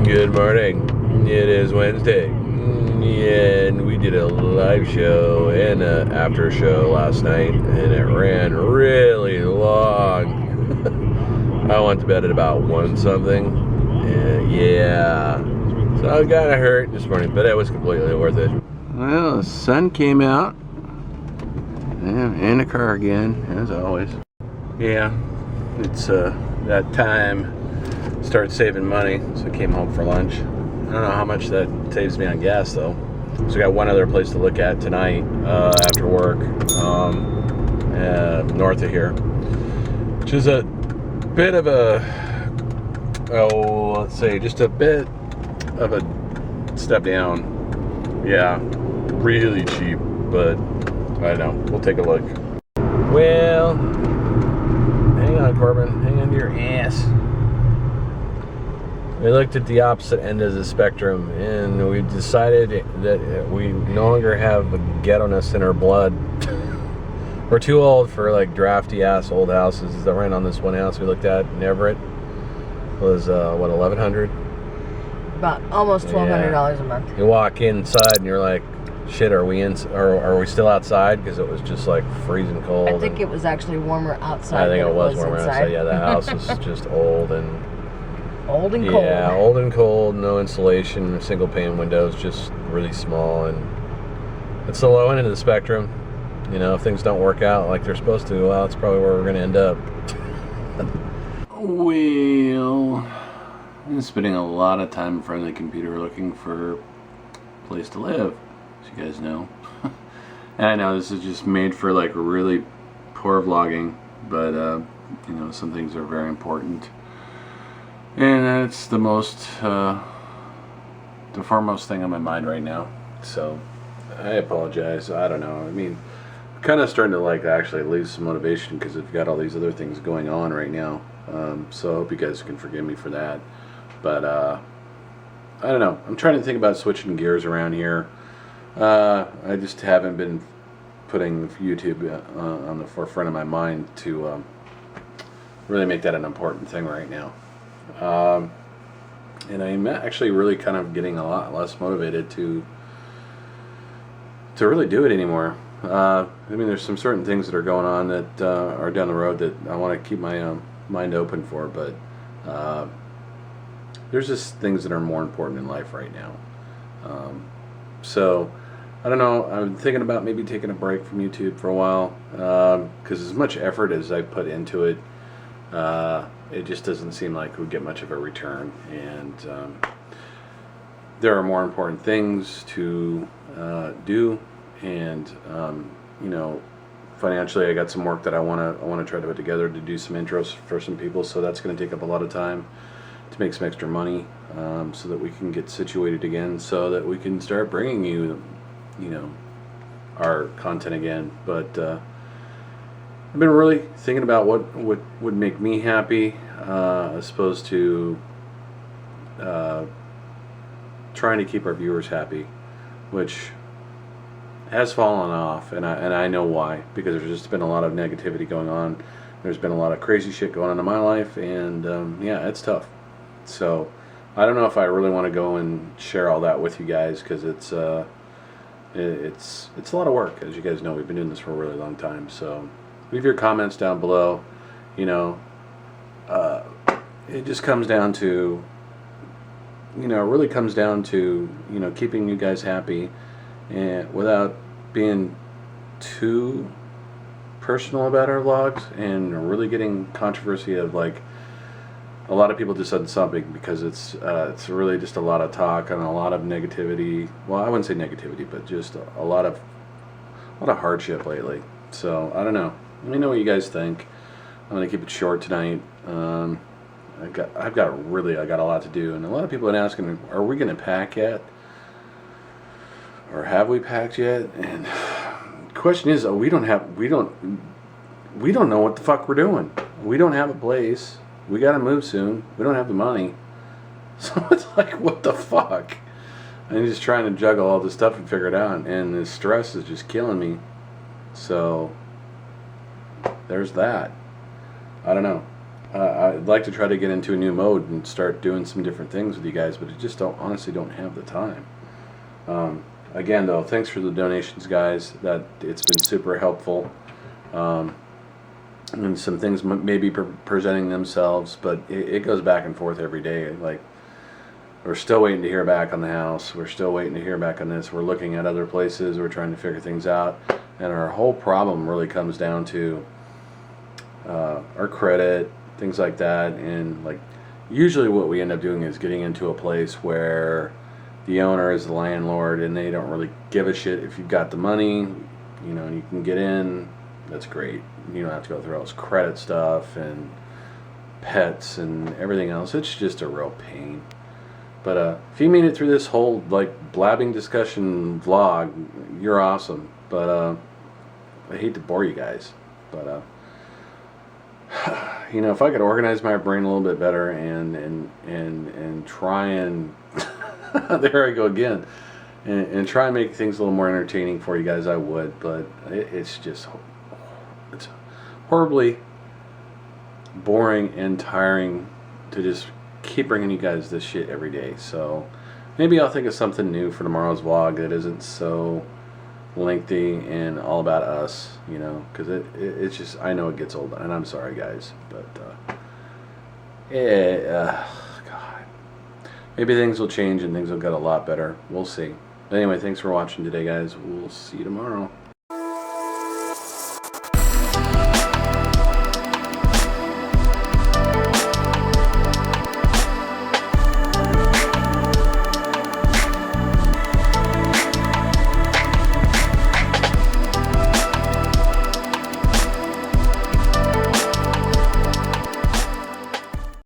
Good morning. It is Wednesday, and we did a live show and an after show last night, and it ran really long. I went to bed at about 1 something, and yeah, so I was kind of hurt this morning, but it was completely worth it. Well, the sun came out, and in the car again, as always. Yeah, it's that time. Start saving money, so I came home for lunch. I don't know how much that saves me on gas though. So I got one other place to look at tonight after work, north of here, which is a bit of a, let's say just a bit of a step down. Yeah, really cheap, but I don't know. We'll take a look. Well, hang on, Corbin. Hang on to your ass. We looked at the opposite end of the spectrum, and we decided that we no longer have the ghetto-ness in our blood. We're too old for like drafty ass old houses. Is that right? On this one house we looked at in Everett was what, $1,100? About almost $1,200 a month. You walk inside and you're like, shit, are we still outside? Because it was just like freezing cold. I think it was actually warmer outside. I think than it was warmer inside. outside. Yeah, the house was just old and cold. Yeah, old and cold, no insulation, single pane windows, just really small, and it's the low end of the spectrum. You know, if things don't work out like they're supposed to, well, that's probably where we're going to end up. Well, I'm spending a lot of time in front of the computer looking for a place to live, as you guys know. And I know this is just made for like really poor vlogging, but you know, some things are very important. And that's the foremost thing on my mind right now. So I apologize. I don't know. I mean, I'm kind of starting to like actually lose some motivation because I've got all these other things going on right now. So I hope you guys can forgive me for that. But I don't know. I'm trying to think about switching gears around here. I just haven't been putting YouTube on the forefront of my mind to really make that an important thing right now. And I'm actually really kind of getting a lot less motivated to really do it anymore. I mean, there's some certain things that are going on that are down the road that I want to keep my mind open for, but there's just things that are more important in life right now. So I don't know. I'm thinking about maybe taking a break from YouTube for a while, because as much effort as I put into it, it just doesn't seem like we get much of a return, and there are more important things to do, and you know, financially I got some work that I want to try to put together to do some intros for some people, so that's going to take up a lot of time to make some extra money, so that we can get situated again, so that we can start bringing you know, our content again. But I've been really thinking about what would make me happy, as opposed to trying to keep our viewers happy, which has fallen off, and I know why, because there's just been a lot of negativity going on. There's been a lot of crazy shit going on in my life, and yeah, it's tough. So I don't know if I really want to go and share all that with you guys, because it's a lot of work. As you guys know, we've been doing this for a really long time. So leave your comments down below. You know, it just comes down to, you know, it really comes down to, you know, keeping you guys happy, and without being too personal about our vlogs, and really getting controversy of like a lot of people just unsubbing because it's really just a lot of talk and a lot of negativity. Well, I wouldn't say negativity, but just a lot of hardship lately. So I don't know. Let me know what you guys think. I'm gonna keep it short tonight. I got a lot to do, and a lot of people have been asking, are we gonna pack yet, or have we packed yet? And the question is, we don't know what the fuck we're doing. We don't have a place. We gotta move soon. We don't have the money. So it's like, what the fuck? I'm just trying to juggle all this stuff and figure it out, and the stress is just killing me. So there's that. I don't know. I'd like to try to get into a new mode and start doing some different things with you guys, but I just honestly don't have the time. Again, though, thanks for the donations, guys. That it's been super helpful. And some things may be presenting themselves, but it goes back and forth every day. Like, we're still waiting to hear back on the house. We're still waiting to hear back on this. We're looking at other places. We're trying to figure things out. And our whole problem really comes down to our credit, things like that. And like, usually what we end up doing is getting into a place where the owner is the landlord and they don't really give a shit if you've got the money. You know, you can get in. That's great. You don't have to go through all this credit stuff and pets and everything else. It's just a real pain. But if you made it through this whole like blabbing discussion vlog, you're awesome. But I hate to bore you guys. But you know, if I could organize my brain a little bit better and try and there I go again, and try and make things a little more entertaining for you guys, I would. But it's horribly boring and tiring to just keep bringing you guys this shit every day. So maybe I'll think of something new for tomorrow's vlog that isn't so lengthy and all about us, you know, because it's just, I know it gets old, and I'm sorry, guys, but God, maybe things will change and things will get a lot better. We'll see. But anyway, thanks for watching today, guys. We'll see you tomorrow.